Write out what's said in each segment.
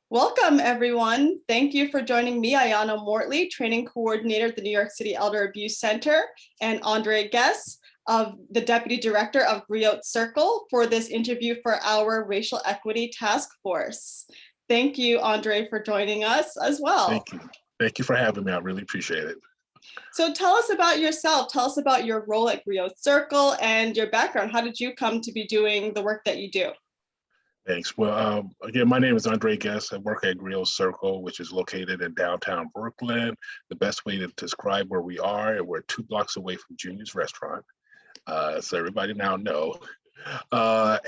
Welcome, everyone. Thank you for joining me, Ayana Mortley, Training Coordinator at the New York City Elder Abuse Center, and Aundaray Guess, of the Deputy Director of GRIOT Circle, for this interview for our Racial Equity Task Force. Thank you, Aundaray, for joining us as well. Thank you. Thank you for having me. I really appreciate it. So tell us about yourself. Tell us about your role at GRIOT Circle and your background. How did you come to be doing the work that you do? Thanks. Well, again, my name is Aundaray Guess. I work at GRIOT Circle, which is located in downtown Brooklyn. The best way to describe where we are, we're 2 blocks away from Junior's Restaurant. So everybody now know. At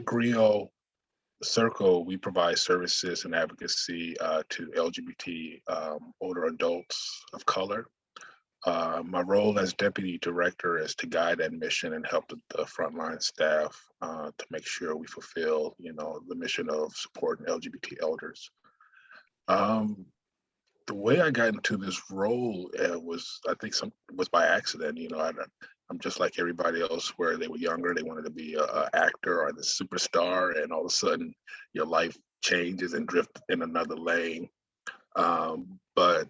GRIOT Circle, we provide services and advocacy to LGBT older adults of color. My role as Deputy Director is to guide that mission and help the frontline staff to make sure we fulfill, the mission of supporting LGBT elders. The way I got into this role was by accident. I'm just like everybody else, where they were younger, they wanted to be an actor or the superstar, and all of a sudden your life changes and drift in another lane. But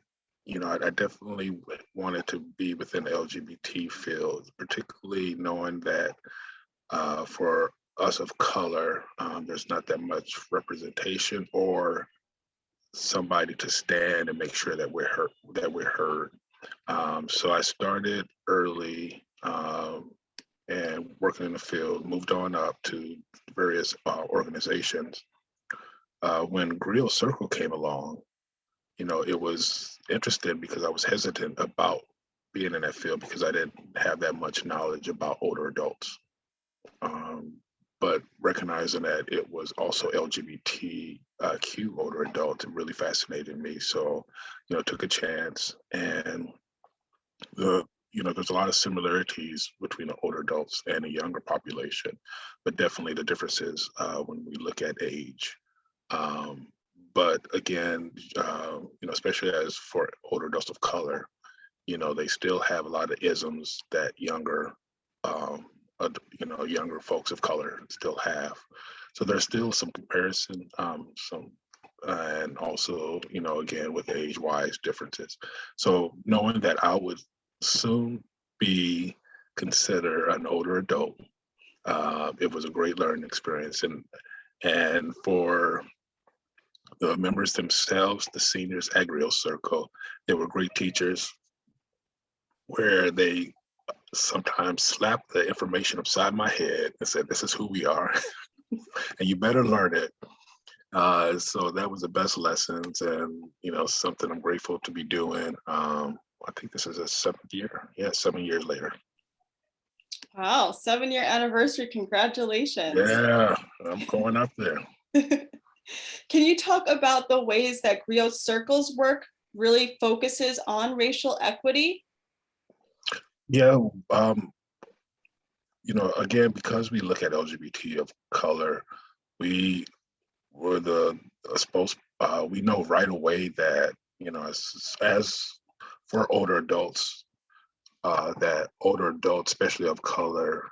I definitely wanted to be within the LGBT field, particularly knowing that for us of color, there's not that much representation or somebody to stand and make sure that we're heard. So I started early and working in the field, moved on up to various organizations. When GRIOT Circle came along, it was interesting because I was hesitant about being in that field because I didn't have that much knowledge about older adults. But recognizing that it was also LGBTQ older adults, it really fascinated me. So, took a chance, and there's a lot of similarities between the older adults and the younger population, but definitely the differences when we look at age. But again, especially as for older adults of color, they still have a lot of isms that younger folks of color still have. So there's still some comparison, and also, again, with age-wise differences. So knowing that I would soon be considered an older adult, it was a great learning experience. And for the members themselves, the seniors at GRIOT Circle, they were great teachers, where they sometimes slapped the information upside my head and said, "This is who we are, and you better learn it." So that was the best lessons, and something I'm grateful to be doing. I think this is a 7th year. Yeah, 7 years later. Wow, 7-year anniversary! Congratulations. Yeah, I'm going up there. Can you talk about the ways that GRIOT Circle's work really focuses on racial equity? Yeah, again, because we look at LGBT of color, we know right away that, as for older adults, that older adults, especially of color,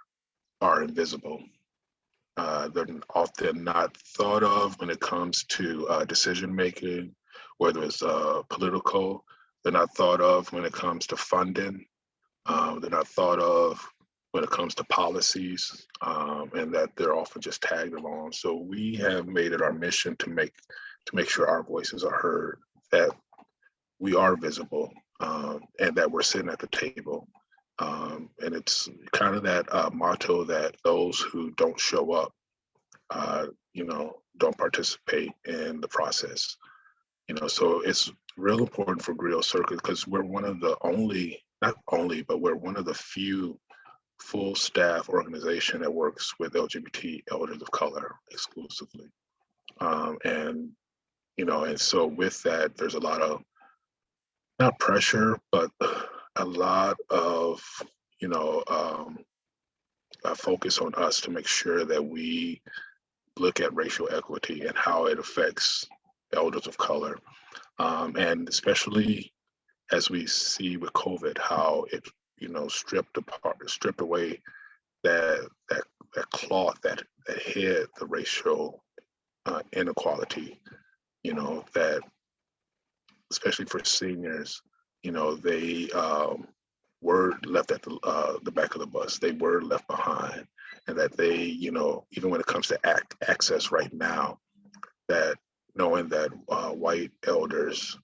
are invisible. They're often not thought of when it comes to decision making, whether it's political. They're not thought of when it comes to funding. They're not thought of when it comes to policies, and that they're often just tagged along. So we have made it our mission to make sure our voices are heard, that we are visible, and that we're sitting at the table. And it's kind of that motto that those who don't show up, don't participate in the process. So it's real important for GRIOT Circle because we're one of the we're one of the few full staff organization that works with LGBT elders of color exclusively. And so with that, there's a lot of, not pressure, but a lot of, a focus on us to make sure that we look at racial equity and how it affects elders of color. And especially as we see with COVID, how it, stripped away that cloth that hid the racial inequality, that especially for seniors, they were left at the back of the bus. They were left behind, and that they, even when it comes to access right now, that knowing that white elders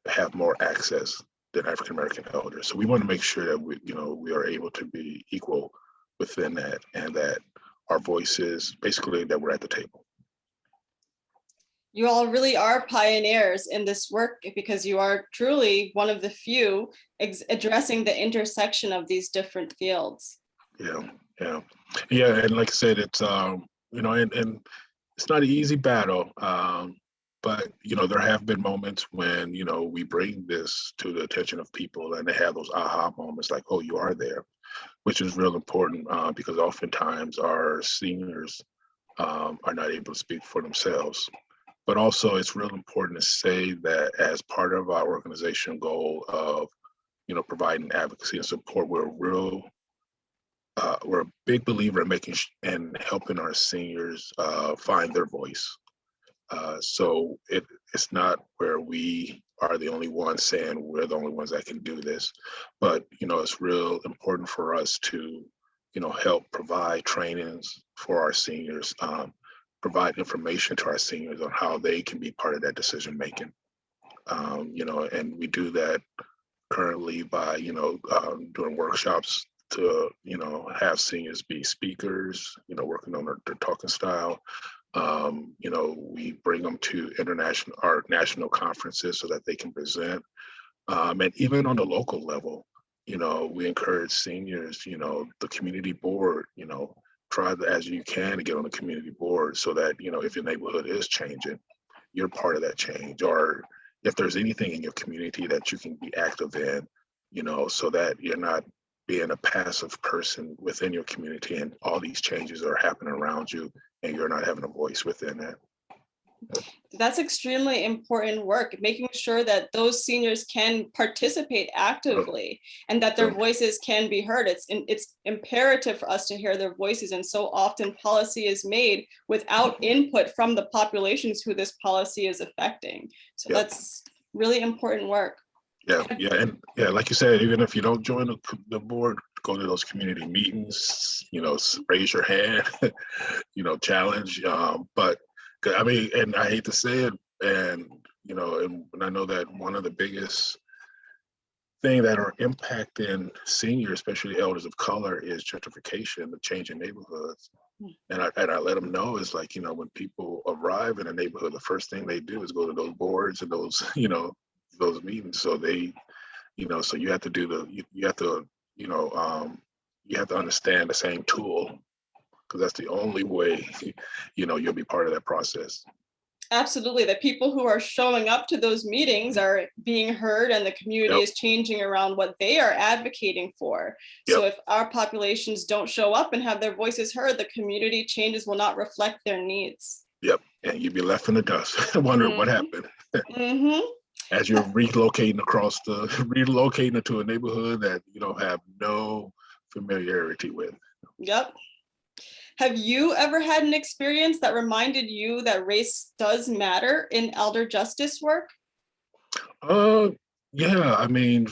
have more access than African American elders. So we want to make sure that we are able to be equal within that, and that our voices, basically, that we're at the table. You all really are pioneers in this work because you are truly one of the few addressing the intersection of these different fields. Yeah. And like I said, it's and it's not an easy battle, but there have been moments when we bring this to the attention of people, and they have those aha moments, like, oh, you are there, which is real important, because oftentimes our seniors are not able to speak for themselves. But also, it's real important to say that as part of our organization goal of providing advocacy and support, we're a big believer in making and helping our seniors find their voice. So it's not where we are the only ones saying we're the only ones that can do this, but it's real important for us to help provide trainings for our seniors, provide information to our seniors on how they can be part of that decision making. And we do that currently by doing workshops to have seniors be speakers, working on their talking style. We bring them to national conferences so that they can present. And even on the local level, we encourage seniors, the community board, try as you can to get on the community board, so that, if your neighborhood is changing, you're part of that change. Or if there's anything in your community that you can be active in, so that you're not being a passive person within your community and all these changes are happening around you and you're not having a voice within that. That's extremely important work, making sure that those seniors can participate actively and that their voices can be heard. It's imperative for us to hear their voices. And so often policy is made without input from the populations who this policy is affecting. So that's really important work. And like you said, even if you don't join the board, go to those community meetings, raise your hand, challenge. But I mean, and I hate to say it, and and I know that one of the biggest thing that are impacting seniors, especially elders of color, is gentrification, the change in neighborhoods. And I let them know is like, when people arrive in a neighborhood, the first thing they do is go to those boards and those, those meetings. So they, so you have to do you have to understand the same tool, because that's the only way, you'll be part of that process. Absolutely. The people who are showing up to those meetings are being heard, and the community is changing around what they are advocating for. So if our populations don't show up and have their voices heard, the community changes will not reflect their needs. And you'd be left in the dust wondering what happened. As you're relocating into a neighborhood that you don't have no familiarity with. Have you ever had an experience that reminded you that race does matter in elder justice work? Yeah, I mean,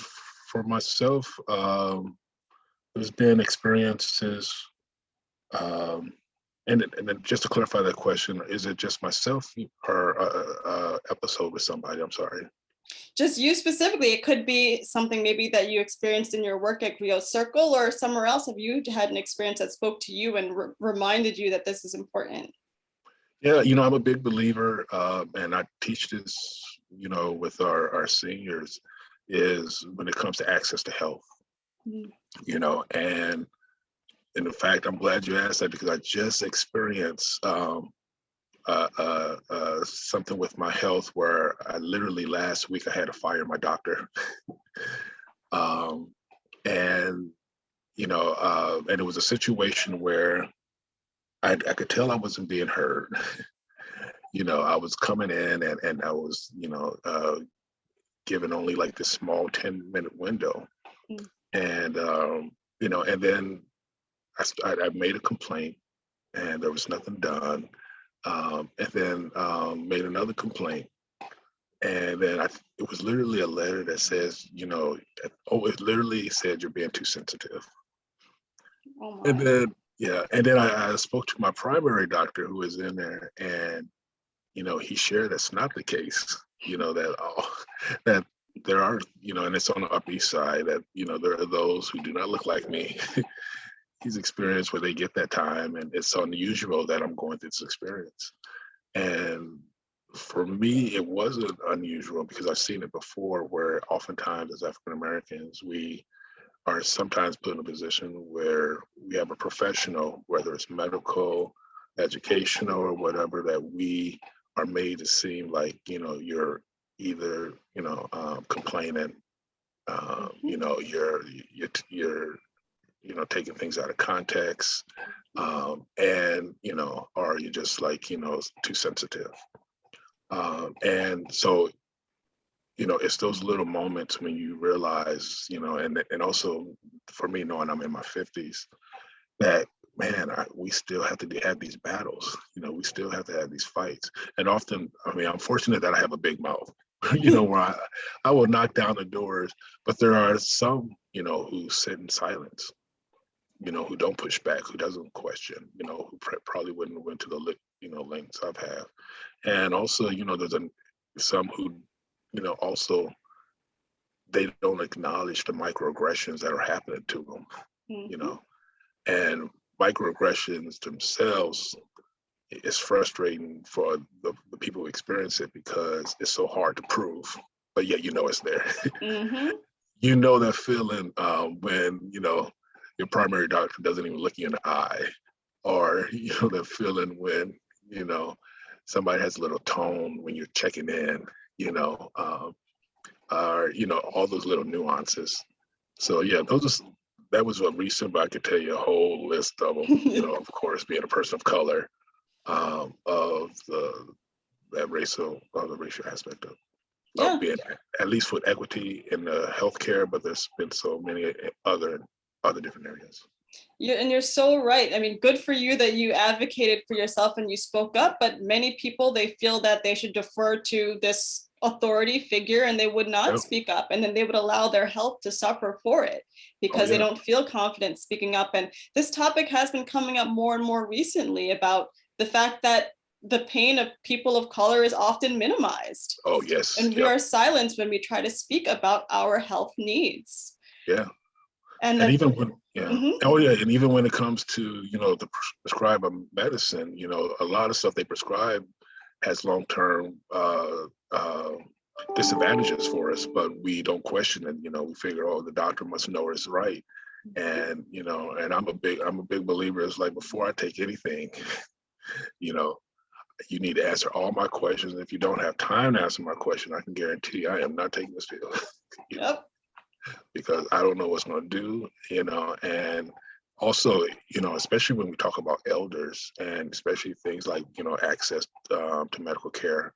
for myself, there's been experiences, and then just to clarify that question, is it just myself or episode with somebody? I'm sorry. Just you specifically. It could be something maybe that you experienced in your work at GRIOT Circle or somewhere else. Have you had an experience that spoke to you and reminded you that this is important? Yeah, I'm a big believer, and I teach this, with our seniors, is when it comes to access to health, and in fact, I'm glad you asked that, because I just experienced something with my health where I literally last week I had to fire my doctor. And it was a situation where I could tell I wasn't being heard. I was coming in and I was, given only like this small 10-minute window. And, and then I made a complaint and there was nothing done. and then made another complaint. And then it was literally a letter that says, it literally said you're being too sensitive. Oh And my. then, yeah, and then I spoke to my primary doctor who was in there, and he shared that's not the case. That that there are, and it's on the Upper East Side that there are those who do not look like me. He's experienced where they get that time, and it's unusual that I'm going through this experience. And for me, it wasn't unusual because I've seen it before, where oftentimes as African Americans, we are sometimes put in a position where we have a professional, whether it's medical, educational, or whatever, that we are made to seem like, you're either, complaining, you're taking things out of context, and, or you're just like, too sensitive. And so, it's those little moments when you realize, and also for me, knowing I'm in my 50s, that man, we still have to have these battles. We still have to have these fights. And often, I mean, I'm fortunate that I have a big mouth, where I will knock down the doors, but there are some, who sit in silence, who don't push back, who doesn't question, who probably wouldn't have went to the, lengths I've had. And also, there's some who, also they don't acknowledge the microaggressions that are happening to them, and microaggressions themselves is frustrating for the people who experience it because it's so hard to prove, but yet it's there. Mm-hmm. That feeling when your primary doctor doesn't even look you in the eye, or that feeling when somebody has a little tone when you're checking in, or all those little nuances. So yeah, that was a recent, but I could tell you a whole list of them. Of course, being a person of color, of the racial aspect of being, at least with equity in the healthcare, but there's been so many other different areas. And you're so right. I mean, good for you that you advocated for yourself and you spoke up, but many people, they feel that they should defer to this authority figure and they would not speak up, and then they would allow their health to suffer for it because they don't feel confident speaking up. And this topic has been coming up more and more recently about the fact that the pain of people of color is often minimized. Oh, yes. And we are silenced when we try to speak about our health needs. Yeah. And even when, and even when it comes to, the prescribe of medicine, a lot of stuff they prescribe has long-term disadvantages for us, but we don't question it. We figure, oh, the doctor must know it's right. And, and I'm a big believer. It's like, before I take anything, you need to answer all my questions. If you don't have time to answer my question, I can guarantee I am not taking this pill. Because I don't know what's going to do, and also, especially when we talk about elders, and especially things like, access to medical care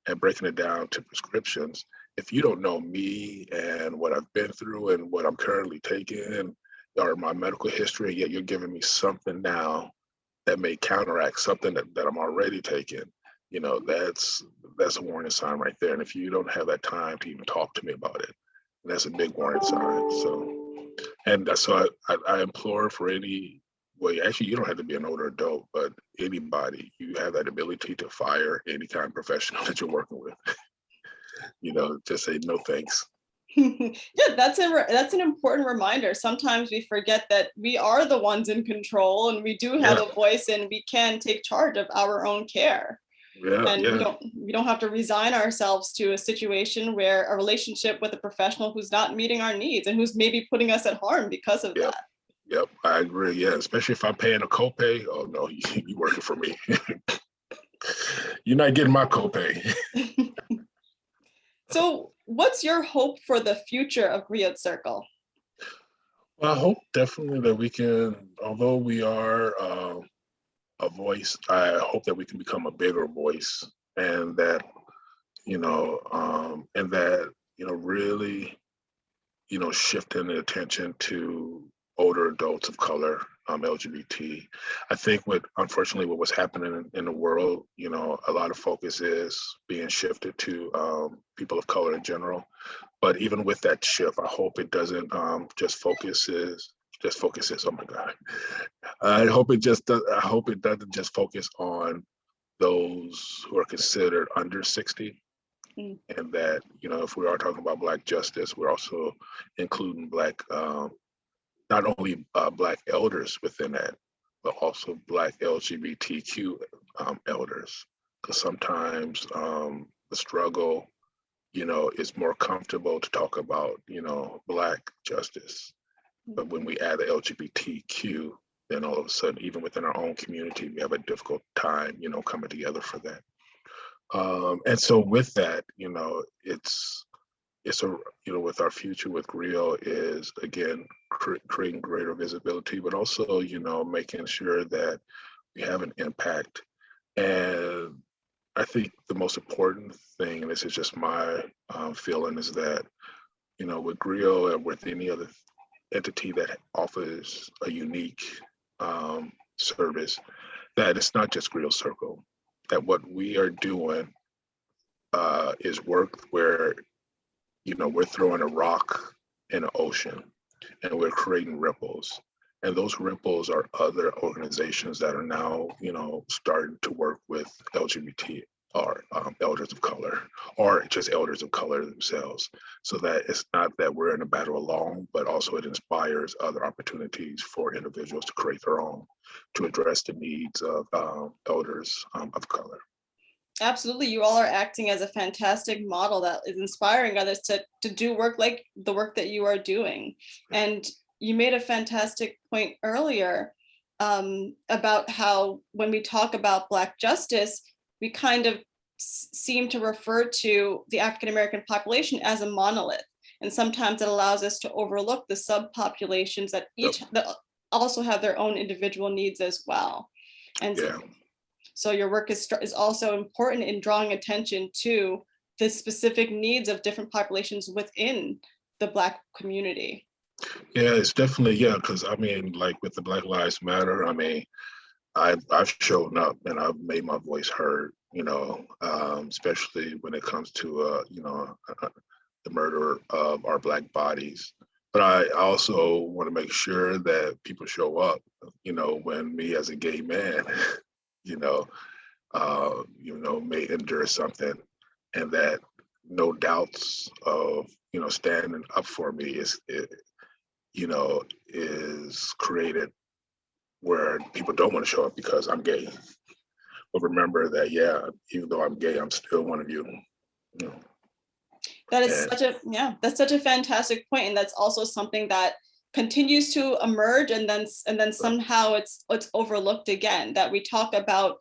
and breaking it down to prescriptions. If you don't know me and what I've been through and what I'm currently taking, or my medical history, yet you're giving me something now that may counteract something that I'm already taking, that's a warning sign right there. And if you don't have that time to even talk to me about it, that's a big warning sign. So I implore for any, well, actually, you don't have to be an older adult, but anybody, you have that ability to fire any kind of professional that you're working with. Just say no thanks. Yeah, that's an important reminder. Sometimes we forget that we are the ones in control, and we do have a voice, and we can take charge of our own care. We don't have to resign ourselves to a situation where a relationship with a professional who's not meeting our needs and who's maybe putting us at harm because of that. Yep, I agree. Yeah, especially if I'm paying a copay. Oh no, you working for me. You're not getting my copay. So what's your hope for the future of GRIOT Circle? Well, I hope definitely that we can, although we are a voice, I hope that we can become a bigger voice, and that, really, shifting the attention to older adults of color, LGBT. I think unfortunately what was happening in the world, you know, a lot of focus is being shifted to people of color in general. But even with that shift, I hope it doesn't just focuses. Oh my God! I hope it just. I hope it doesn't just focus on those who are considered under 60, and that, you know, if we are talking about Black justice, we're also including Black, not only Black elders within that, but also Black LGBTQ elders, because sometimes the struggle, you know, is more comfortable to talk about, you know, Black justice. But when we add the LGBTQ, then all of a sudden, even within our own community, we have a difficult time, you know, coming together for that. And so with that, you know, it's a, you know, with our future with GRIOT is, again, creating greater visibility, but also, you know, making sure that we have an impact. And I think the most important thing, and this is just my feeling, is that, you know, with GRIOT and with any other entity that offers a unique service, that it's not just GRIOT Circle, that what we are doing is work where, you know, we're throwing a rock in an ocean and we're creating ripples. And those ripples are other organizations that are now, you know, starting to work with LGBT or elders of color, or just elders of color themselves. So that it's not that we're in a battle alone, but also it inspires other opportunities for individuals to create their own, to address the needs of elders of color. Absolutely. You all are acting as a fantastic model that is inspiring others to do work like the work that you are doing. And you made a fantastic point earlier about how when we talk about Black justice, we kind of seem to refer to the African-American population as a monolith. And sometimes it allows us to overlook the subpopulations that that also have their own individual needs as well. And so your work is also important in drawing attention to the specific needs of different populations within the Black community. Yeah, it's definitely, because I mean, like with the Black Lives Matter, I mean, I've shown up and I've made my voice heard, you know, especially when it comes to, you know, the murder of our Black bodies. But I also want to make sure that people show up, you know, when me as a gay man, you know, may endure something, and that no doubts of, you know, standing up for me is created where people don't want to show up because I'm gay. But remember that, even though I'm gay, I'm still one of you. You know? That is that's such a fantastic point, and that's also something that continues to emerge, and then somehow it's overlooked again, that we talk about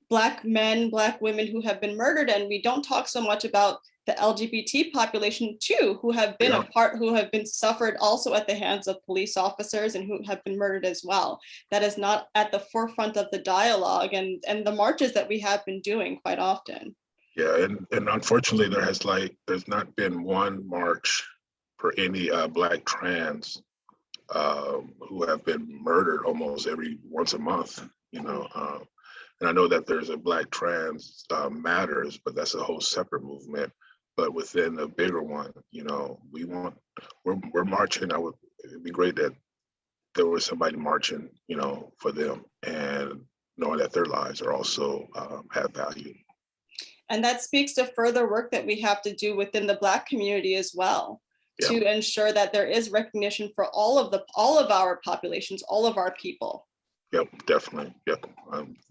Black men, Black women who have been murdered, and we don't talk so much about the LGBT population too, who have been who have been suffered also at the hands of police officers and who have been murdered as well. That is not at the forefront of the dialogue and the marches that we have been doing quite often. Yeah, and unfortunately there's not been one march for any Black trans who have been murdered almost once a month, you know. And I know that there's a Black Trans Matters, but that's a whole separate movement. But within the bigger one, you know, we're marching. It'd be great that there was somebody marching, you know, for them, and knowing that their lives are also have value. And that speaks to further work that we have to do within the Black community as well, to ensure that there is recognition for all of our populations, all of our people. Yep, definitely. Yep,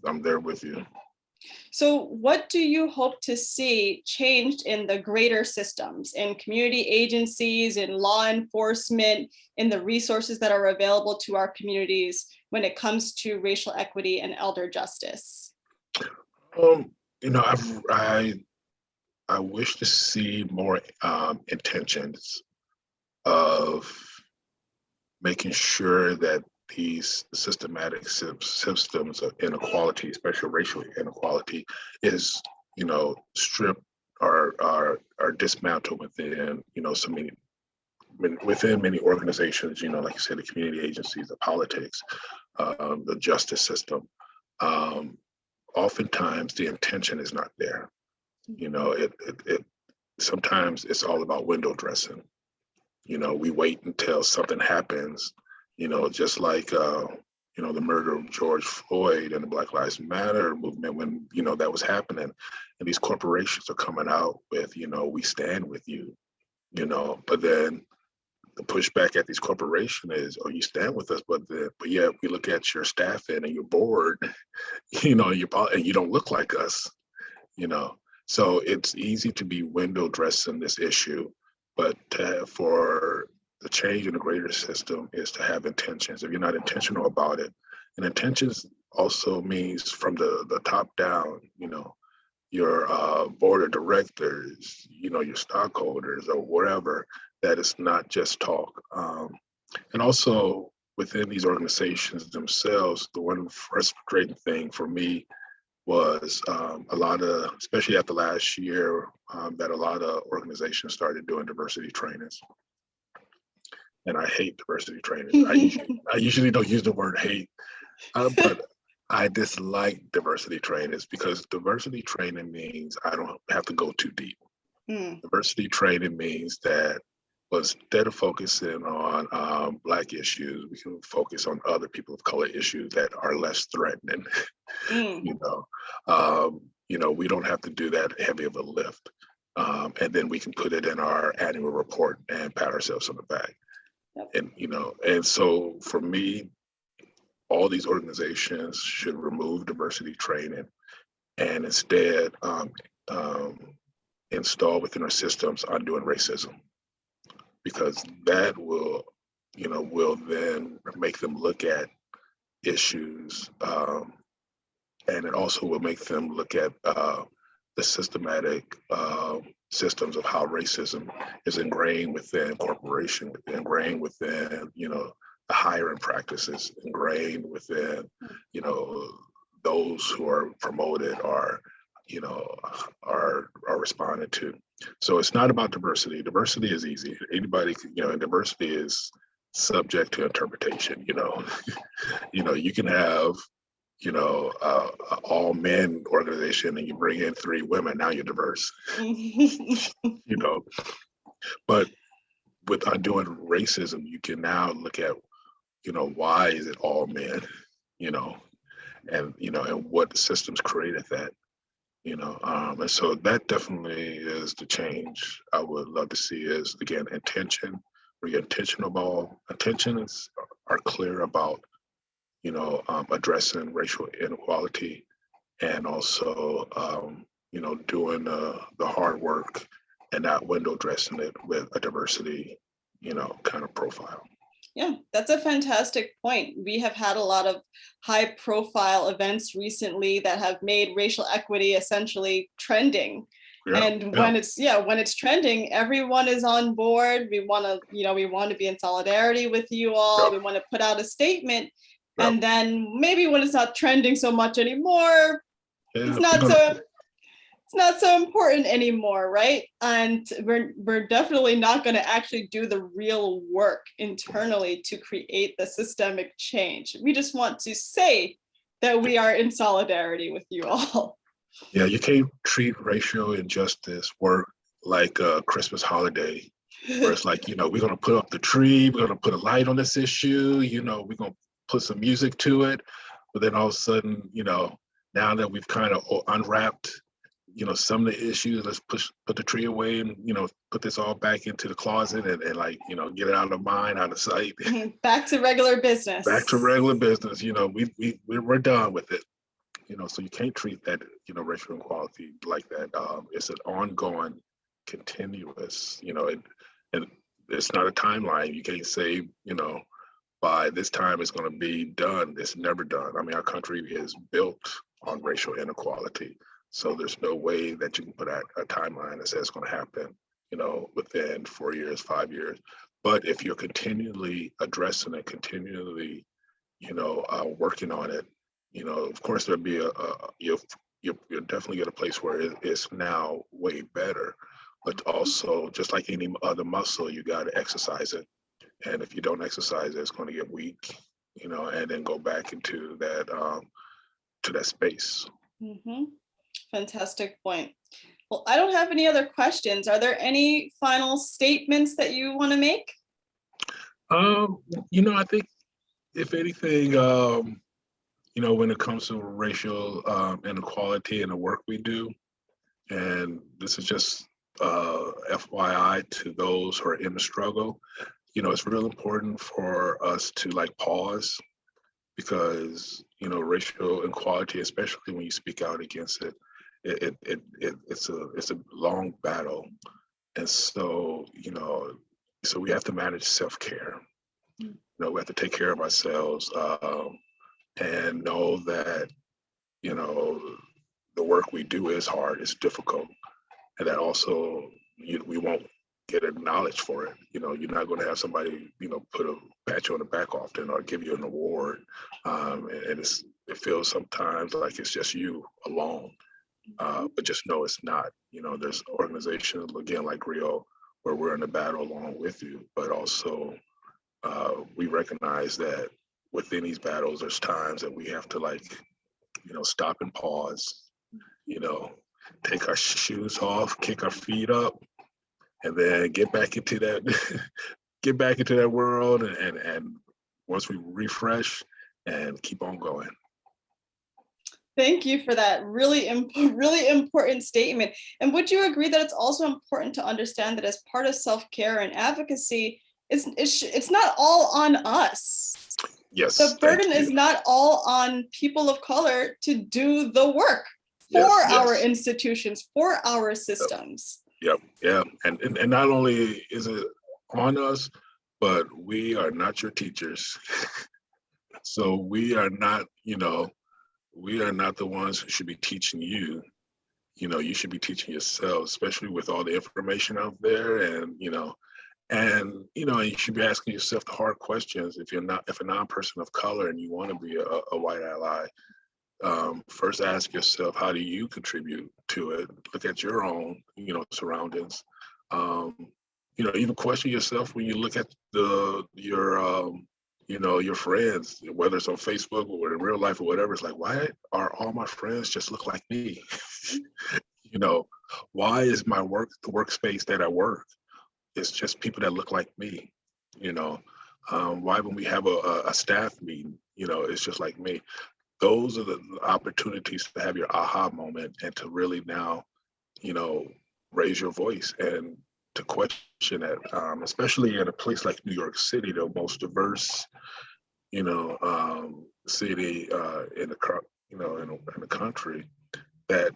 I'm there with you. So what do you hope to see changed in the greater systems, in community agencies, in law enforcement, in the resources that are available to our communities when it comes to racial equity and elder justice? You know, I wish to see more intentions of making sure that these systematic systems of inequality, especially racial inequality, is, you know, stripped or are dismantled within, you know, so many within many organizations, like you said, the community agencies, the politics, the justice system, oftentimes the intention is not there. It sometimes it's all about window dressing. We wait until something happens, just like the murder of George Floyd and the Black Lives Matter movement, when that was happening, and these corporations are coming out with, we stand with you, but then the pushback at these corporations is, oh, you stand with us, but yeah, we look at your staffing and your board, and you don't look like us, So it's easy to be window dressing this issue, but for the change in the greater system is to have intentions. If you're not intentional about it, and intentions also means from the top down, your board of directors, your stockholders or whatever, that it's not just talk. And also within these organizations themselves, the one frustrating thing for me was a lot of, especially after last year, that a lot of organizations started doing diversity trainings. And I hate diversity trainings. I usually don't use the word hate, but I dislike diversity trainings because diversity training means I don't have to go too deep. Diversity training means that instead of focusing on Black issues, we can focus on other people of color issues that are less threatening. We don't have to do that heavy of a lift. And then we can put it in our annual report and pat ourselves on the back. Yep. And so for me, all these organizations should remove diversity training and instead install within our systems undoing racism, because that will then make them look at issues, and it also will make them look at the systematic systems of how racism is ingrained within corporation, ingrained within, the hiring practices, ingrained within, those who are promoted or, are responded to. So it's not about diversity. Diversity is easy. Anybody can, and diversity is subject to interpretation, you can have, all men organization and you bring in 3 women, now you're diverse, but with undoing racism, you can now look at, why is it all men, and what systems created that, and so that definitely is the change I would love to see is, again, intention. We're intentions are clear about, addressing racial inequality and also, doing the hard work and not window dressing it with a diversity, kind of profile. Yeah, that's a fantastic point. We have had a lot of high profile events recently that have made racial equity essentially trending. Yeah, and when it's trending, everyone is on board. We want to be in solidarity with you all. We want to put out a statement. And then maybe when it's not trending so much anymore, it's not so important anymore, right? And we're definitely not going to actually do the real work internally to create the systemic change. We just want to say that we are in solidarity with you all. Yeah, you can't treat racial injustice work like a Christmas holiday, where it's like, we're going to put up the tree, we're going to put a light on this issue, we're going to put some music to it. But then all of a sudden, now that we've kind of unwrapped, some of the issues, let's put the tree away and, put this all back into the closet and get it out of mind, out of sight. Back to regular business. Back to regular business. We're done with it. So you can't treat that, racial inequality like that. It's an ongoing, continuous, and it's not a timeline. You can't say, by this time it's going to be done. It's never done. I mean, our country is built on racial inequality. So there's no way that you can put a timeline that says it's going to happen, within 4 years, 5 years. But if you're continually addressing it, continually, working on it, of course there'll be you'll definitely get a place where it's now way better. but also just like any other muscle, you got to exercise it. And if you don't exercise it, it's going to get weak, and then go back into that to that space. Mhm. Fantastic point. Well, I don't have any other questions. Are there any final statements that you want to make? I think if anything, when it comes to racial inequality and the work we do, and this is just FYI to those who are in the struggle, it's real important for us to pause, because racial inequality, especially when you speak out against it, it's a long battle. And so so we have to manage self-care. We have to take care of ourselves, and know that the work we do is hard, it's difficult, and that also we won't get acknowledged for it. You're not going to have somebody pat you on the back often or give you an award, and it feels sometimes like it's just you alone, but just know it's not. There's organizations again like GRIOT where we're in the battle along with you, but also we recognize that within these battles there's times that we have to stop and pause, take our shoes off, kick our feet up, and then get back into that world, and once we refresh and keep on going. Thank you for that really important statement. And would you agree that it's also important to understand that as part of self-care and advocacy, it's not all on us. Yes. The burden is not all on people of color to do the work for our institutions, for our systems. Yep. Yeah. And not only is it on us, but we are not your teachers. So we are not the ones who should be teaching you. You should be teaching yourself, especially with all the information out there, and you should be asking yourself the hard questions. If a non-person of color and you want to be a white ally, first ask yourself, how do you contribute to it? Look at your own, surroundings. Even question yourself when you look at your friends, whether it's on Facebook or in real life or whatever. It's like, why are all my friends just look like me? Why is the workspace that I work, it's just people that look like me? Why when we have a staff meeting, it's just like me? Those are the opportunities to have your aha moment and to really now, raise your voice and to question it, especially in a place like New York City, the most diverse, city in the country. That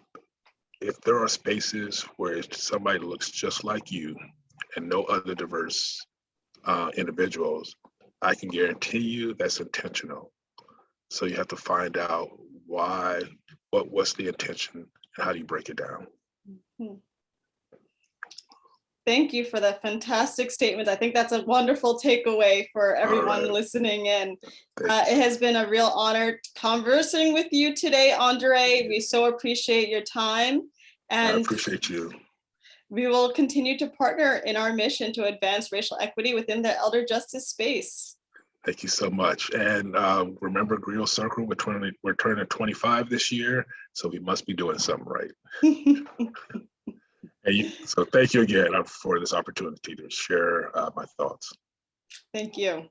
if there are spaces where somebody looks just like you and no other diverse individuals, I can guarantee you that's intentional. So you have to find out why, what's the intention, and how do you break it down? Mm-hmm. Thank you for that fantastic statement. I think that's a wonderful takeaway for everyone listening in. It has been a real honor conversing with you today, Aundaray. We so appreciate your time. And I appreciate you. We will continue to partner in our mission to advance racial equity within the elder justice space. Thank you so much. And remember, GRIOT Circle, we're turning 25 this year, so we must be doing something right. So thank you again for this opportunity to share my thoughts. Thank you.